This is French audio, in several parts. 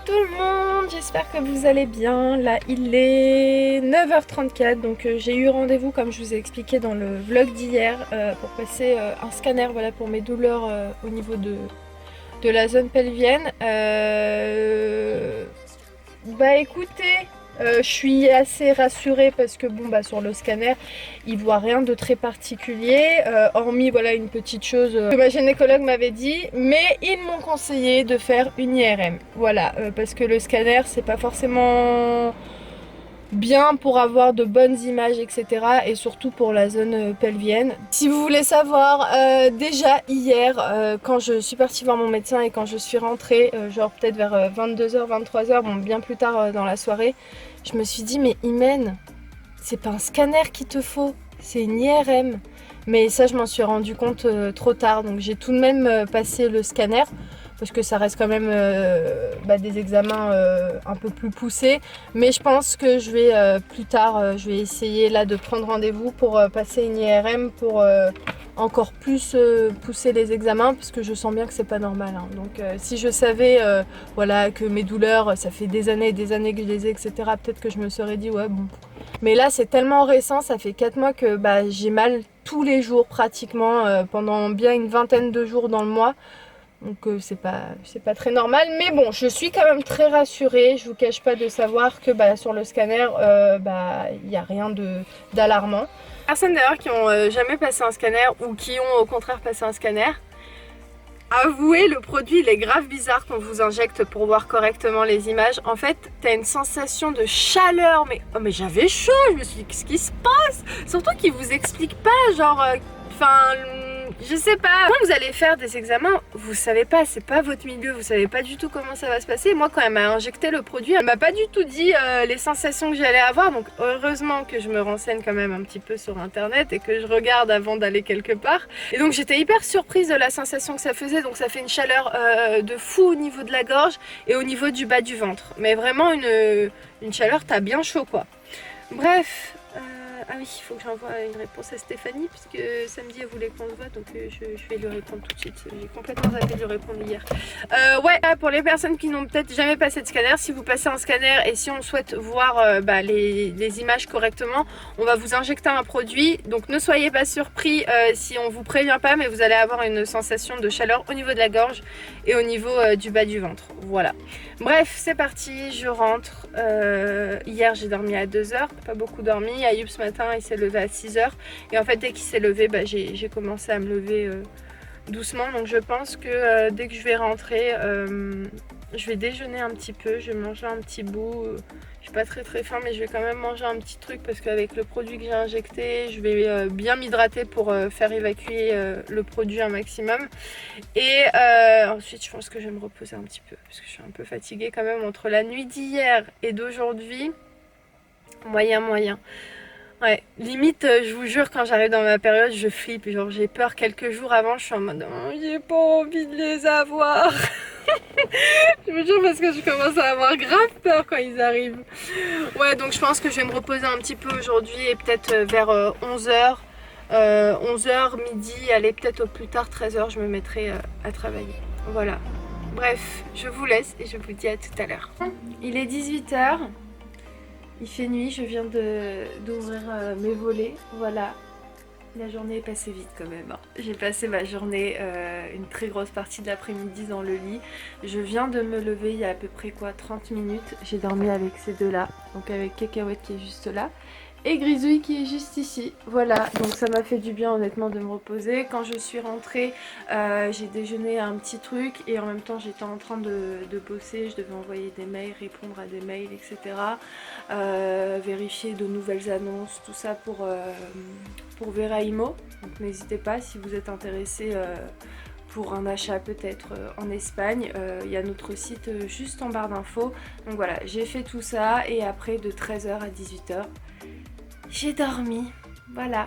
tout le monde, j'espère que vous allez bien. Là il est 9h34, donc j'ai eu rendez-vous comme je vous ai expliqué dans le vlog d'hier pour passer un scanner, voilà, pour mes douleurs au niveau de la zone pelvienne. Bah écoutez, je suis assez rassurée parce que bon bah sur le scanner il voit rien de très particulier, hormis voilà une petite chose que ma gynécologue m'avait dit, mais ils m'ont conseillé de faire une IRM. Voilà, parce que le scanner c'est pas forcément bien pour avoir de bonnes images, etc. Et surtout pour la zone pelvienne. Si vous voulez savoir, déjà hier, quand je suis partie voir mon médecin et quand je suis rentrée, genre peut-être vers 22h, 23h, bon bien plus tard dans la soirée, je me suis dit mais Imen, c'est pas un scanner qu'il te faut, c'est une IRM. Mais ça je m'en suis rendu compte trop tard, donc j'ai tout de même passé le scanner parce que ça reste quand même des examens un peu plus poussés, mais je pense que je vais plus tard, je vais essayer là de prendre rendez-vous pour passer une IRM pour encore plus pousser les examens, parce que je sens bien que c'est pas normal, hein. Donc si je savais voilà, que mes douleurs, ça fait des années et des années que je les ai, etc., peut-être que je me serais dit ouais bon. Mais là c'est tellement récent, ça fait 4 mois que j'ai mal tous les jours pratiquement, pendant bien une vingtaine de jours dans le mois. Donc c'est pas très normal, mais bon, je suis quand même très rassurée. Je vous cache pas de savoir que sur le scanner, il n'y a rien d'alarmant. Personnes d'ailleurs qui ont jamais passé un scanner ou qui ont au contraire passé un scanner, avouez, le produit il est grave bizarre quand vous injecte pour voir correctement les images. En fait, t'as une sensation de chaleur, mais oh mais j'avais chaud, je me suis dit qu'est-ce qui se passe? Surtout qu'ils vous expliquent pas, genre, je sais pas. Quand vous allez faire des examens, vous savez pas, c'est pas votre milieu, vous savez pas du tout comment ça va se passer. Moi, quand elle m'a injecté le produit, elle m'a pas du tout dit les sensations que j'allais avoir. Donc heureusement que je me renseigne quand même un petit peu sur internet et que je regarde avant d'aller quelque part. Et donc j'étais hyper surprise de la sensation que ça faisait. Donc ça fait une chaleur de fou au niveau de la gorge et au niveau du bas du ventre. Mais vraiment une chaleur, t'as bien chaud quoi. Bref. Ah oui, il faut que j'envoie une réponse à Stéphanie puisque samedi elle voulait qu'on se voit, donc je vais lui répondre tout de suite. J'ai complètement zappé de lui répondre hier. Ouais, pour les personnes qui n'ont peut-être jamais passé de scanner, si vous passez un scanner et si on souhaite voir les images correctement, on va vous injecter un produit. Donc ne soyez pas surpris si on vous prévient pas, mais vous allez avoir une sensation de chaleur au niveau de la gorge et au niveau du bas du ventre. Voilà. Bref, c'est parti, je rentre. Hier j'ai dormi à 2h, pas beaucoup dormi. Ayoub ce matin il s'est levé à 6h. Et en fait dès qu'il s'est levé, j'ai commencé à me lever doucement. Donc je pense que dès que je vais rentrer, je vais déjeuner un petit peu, je vais manger un petit bout. Je suis pas très faim, mais je vais quand même manger un petit truc parce qu'avec le produit que j'ai injecté, je vais bien m'hydrater pour faire évacuer le produit un maximum. Et ensuite, je pense que je vais me reposer un petit peu parce que je suis un peu fatiguée quand même entre la nuit d'hier et d'aujourd'hui. Moyen. Ouais, limite, je vous jure, quand j'arrive dans ma période, je flippe. Genre, j'ai peur quelques jours avant, je suis en mode oh, j'ai pas envie de les avoir. Je vous jure, parce que je commence à avoir grave peur quand ils arrivent. Ouais, donc je pense que je vais me reposer un petit peu aujourd'hui et peut-être vers 11h. 11h, midi, allez, peut-être au plus tard 13h, je me mettrai à travailler. Voilà. Bref, je vous laisse et je vous dis à tout à l'heure. Il est 18h. Il fait nuit, je viens d'ouvrir mes volets, voilà. La journée est passée vite quand même, hein. J'ai passé ma journée, une très grosse partie de l'après-midi dans le lit. Je viens de me lever il y a à peu près 30 minutes. J'ai dormi avec ces deux-là, donc avec Cacahuète qui est juste là. Et Grisouille qui est juste ici, voilà, donc ça m'a fait du bien honnêtement de me reposer. Quand je suis rentrée, j'ai déjeuné un petit truc et en même temps j'étais en train de bosser, je devais envoyer des mails, répondre à des mails, etc. Vérifier de nouvelles annonces, tout ça pour Veraimo. Donc n'hésitez pas si vous êtes intéressé pour un achat peut-être en Espagne, il y a notre site juste en barre d'infos. Donc voilà, j'ai fait tout ça et après de 13h à 18h, j'ai dormi, voilà,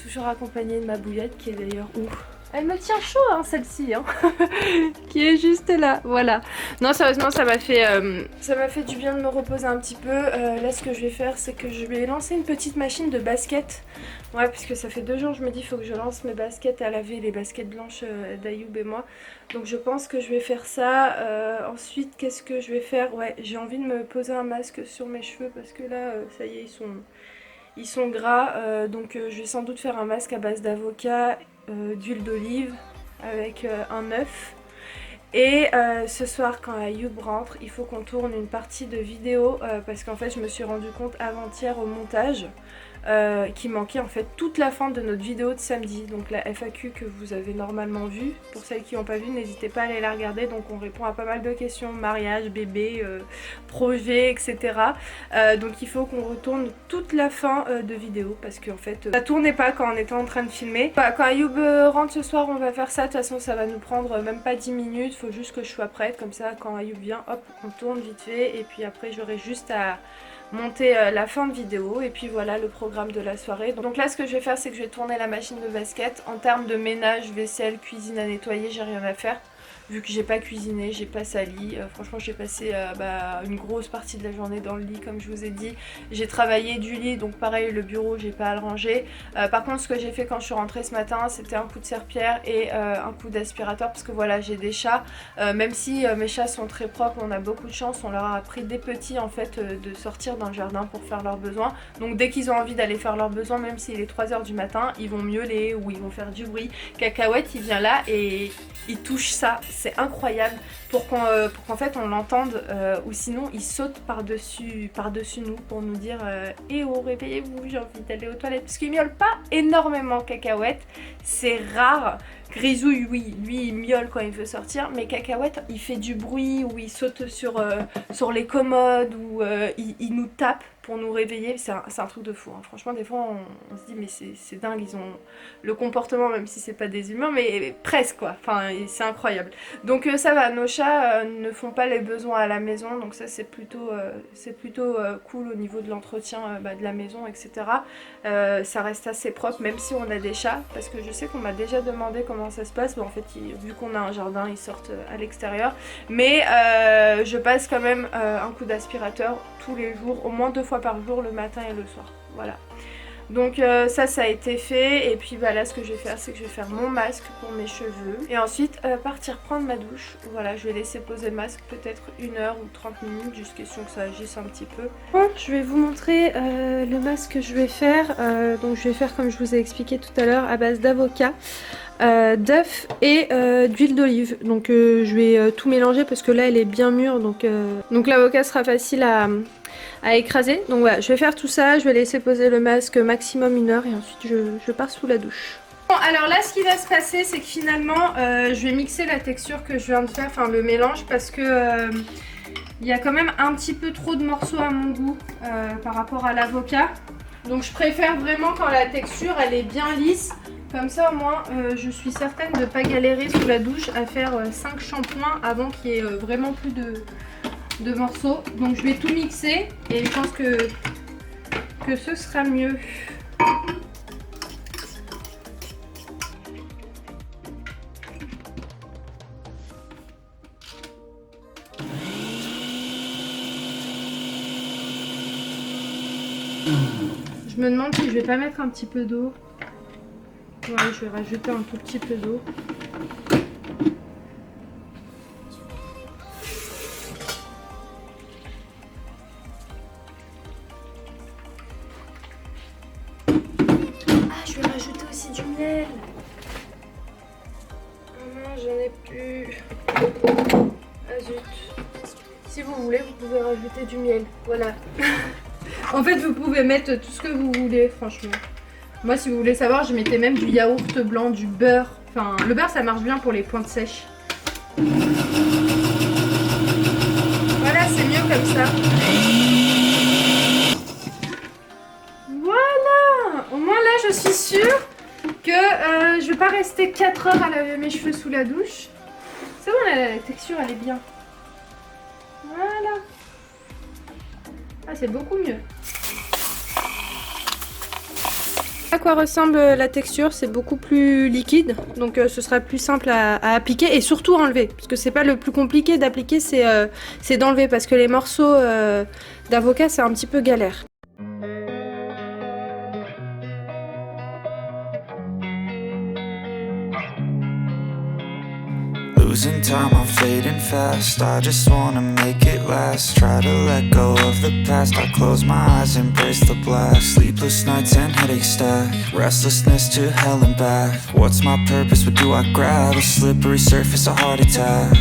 toujours accompagnée de ma bouillette qui est d'ailleurs où Elle me tient chaud, hein, celle-ci, hein. Qui est juste là, voilà. Non, sérieusement, ça m'a fait du bien de me reposer un petit peu. Là, ce que je vais faire, c'est que je vais lancer une petite machine de basket. Ouais, puisque ça fait 2 jours, je me dis, il faut que je lance mes baskets à laver, les baskets blanches d'Ayoub et moi. Donc, je pense que je vais faire ça. Ensuite, qu'est-ce que je vais faire? Ouais, j'ai envie de me poser un masque sur mes cheveux parce que là, ça y est, ils sont gras. Donc, je vais sans doute faire un masque à base d'avocat, d'huile d'olive avec un œuf. Et ce soir quand Ayoub rentre, il faut qu'on tourne une partie de vidéo parce qu'en fait je me suis rendu compte avant-hier au montage qu'il manquait en fait toute la fin de notre vidéo de samedi, donc la FAQ que vous avez normalement vue. Pour celles qui n'ont pas vu, n'hésitez pas à aller la regarder. Donc on répond à pas mal de questions, mariage, bébé, projet, etc. Donc il faut qu'on retourne toute la fin de vidéo parce qu'en fait ça tournait pas quand on était en train de filmer. Bah, quand Ayoub rentre ce soir, on va faire ça. De toute façon ça va nous prendre même pas 10 minutes, faut juste que je sois prête, comme ça quand Ayoub vient, hop, on tourne vite fait et puis après j'aurai juste à monter la fin de vidéo et puis voilà le programme de la soirée. Donc là ce que je vais faire, c'est que je vais tourner la machine de basket. En termes de ménage, vaisselle, cuisine à nettoyer, j'ai rien à faire vu que j'ai pas cuisiné, j'ai pas sali. Franchement j'ai passé une grosse partie de la journée dans le lit comme je vous ai dit. J'ai travaillé du lit, donc pareil le bureau j'ai pas à le ranger. Par contre ce que j'ai fait quand je suis rentrée ce matin, c'était un coup de serpillière et un coup d'aspirateur parce que voilà j'ai des chats. Même si mes chats sont très propres, on a beaucoup de chance, on leur a appris dès petits en fait de sortir dans le jardin pour faire leurs besoins. Donc dès qu'ils ont envie d'aller faire leurs besoins, même s'il est 3 h du matin, ils vont miauler ou ils vont faire du bruit. Cacahuète il vient là et il touche ça, c'est incroyable, pour qu'en fait on l'entende, ou sinon il saute par-dessus nous pour nous dire eh oh réveillez-vous, j'ai envie d'aller aux toilettes, parce qu'il miaule pas énormément Cacahuète, c'est rare. Grisouille oui, lui il miaule quand il veut sortir, mais Cacahuète il fait du bruit ou il saute sur les commodes ou il nous tape pour nous réveiller, c'est un truc de fou hein. Franchement des fois on se dit mais c'est dingue, ils ont le comportement, même si c'est pas des humains, mais presque quoi, enfin c'est incroyable. Donc ça va, nos chats ne font pas les besoins à la maison, donc ça c'est plutôt cool au niveau de l'entretien de la maison, etc. Ça reste assez propre même si on a des chats, parce que je sais qu'on m'a déjà demandé comment ça se passe, mais en fait vu qu'on a un jardin ils sortent à l'extérieur, mais je passe quand même un coup d'aspirateur tous les jours, au moins 2 fois par jour, le matin et le soir, voilà. Donc ça a été fait, et puis là ce que je vais faire, c'est que je vais faire mon masque pour mes cheveux et ensuite partir prendre ma douche. Voilà, je vais laisser poser le masque peut-être 1 heure ou 30 minutes, juste question que ça agisse un petit peu. Bon, je vais vous montrer le masque que je vais faire. Donc je vais faire comme je vous ai expliqué tout à l'heure, à base d'avocat, d'œuf et d'huile d'olive. Donc je vais tout mélanger parce que là elle est bien mûre, donc l'avocat sera facile à écraser. Donc voilà, je vais faire tout ça, je vais laisser poser le masque maximum 1 heure et ensuite je pars sous la douche. Bon, alors là ce qui va se passer, c'est que finalement je vais mixer la texture que je viens de faire, enfin le mélange, parce que il y a quand même un petit peu trop de morceaux à mon goût par rapport à l'avocat. Donc je préfère vraiment quand la texture elle est bien lisse. Comme ça au moins je suis certaine de ne pas galérer sous la douche à faire 5 shampoings avant qu'il y ait vraiment plus de morceaux. Donc je vais tout mixer et je pense que ce sera mieux. Je me demande si je vais pas mettre un petit peu d'eau. Ouais, je vais rajouter un tout petit peu d'eau. Ah, je vais rajouter aussi du miel. Oh non, j'en ai plus. Ah zut. Si vous voulez, vous pouvez rajouter du miel. Voilà. En fait, vous pouvez mettre tout ce que vous voulez, franchement. Moi, si vous voulez savoir, je mettais même du yaourt blanc, du beurre. Enfin, le beurre, ça marche bien pour les pointes sèches. Voilà, c'est mieux comme ça. Voilà. Au moins là, je suis sûre que je vais pas rester 4 heures à laver mes cheveux sous la douche. C'est bon, la texture, elle est bien. Voilà. Ah, c'est beaucoup mieux. À quoi ressemble la texture, c'est beaucoup plus liquide, donc ce sera plus simple à appliquer et surtout enlever, parce que c'est pas le plus compliqué d'appliquer, c'est d'enlever, parce que les morceaux d'avocat c'est un petit peu galère. Losing time, I'm fading fast. I just wanna make it last. Try to let go of the past. I close my eyes, embrace the blast. Sleepless nights and headaches stack. Restlessness to hell and back. What's my purpose? What do I grab? A slippery surface, a heart attack.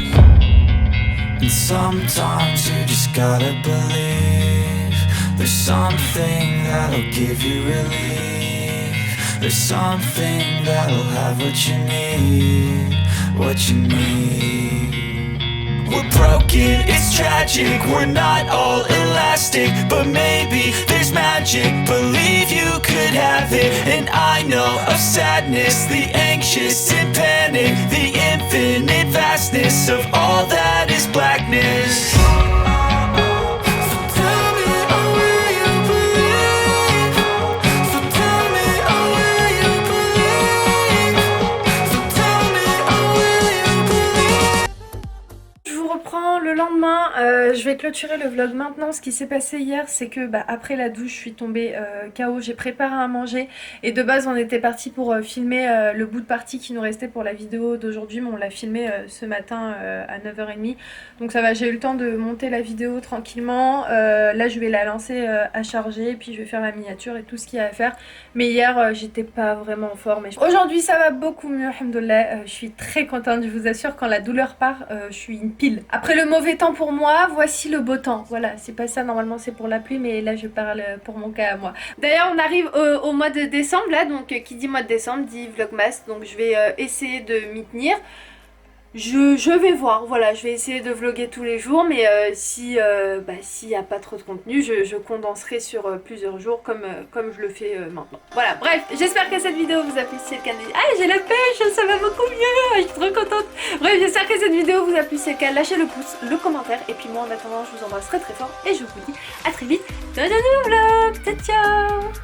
And sometimes you just gotta believe there's something that'll give you relief. There's something that'll have what you need. What you need. We're broken, it's tragic. We're not all elastic, but maybe there's magic. Believe you could have it. And I know of sadness, the anxious and panic, the infinite vastness of all that is blackness. Le lendemain, je vais clôturer le vlog maintenant. Ce qui s'est passé hier, c'est que après la douche, je suis tombée KO. J'ai préparé à manger et de base, on était parti pour filmer le bout de partie qui nous restait pour la vidéo d'aujourd'hui, mais on l'a filmé ce matin à 9h30. Donc ça va, j'ai eu le temps de monter la vidéo tranquillement. Là, je vais la lancer à charger, puis je vais faire la miniature et tout ce qu'il y a à faire. Mais hier, j'étais pas vraiment en forme. Aujourd'hui, ça va beaucoup mieux, alhamdoulilah. Je suis très contente, je vous assure, quand la douleur part, je suis une pile. Après le mauvais temps pour moi, voici le beau temps. Voilà, c'est pas ça, normalement c'est pour la pluie, mais là je parle pour mon cas à moi. D'ailleurs on arrive au mois de décembre là, donc qui dit mois de décembre dit vlogmas, donc je vais essayer de m'y tenir. Je vais voir, voilà, je vais essayer de vlogger tous les jours, mais s'il n'y a pas trop de contenu, je condenserai sur plusieurs jours comme je le fais maintenant. Voilà, bref, j'espère que cette vidéo vous a plu. Si c'est le cas, ah, j'ai la pêche, ça va beaucoup mieux, je suis trop contente. Bref, j'espère que cette vidéo vous a plu. Si c'est le cas, lâchez le pouce, le commentaire, et puis moi en attendant, je vous embrasse très très fort, et je vous dis à très vite dans un nouveau vlog. Ciao ciao.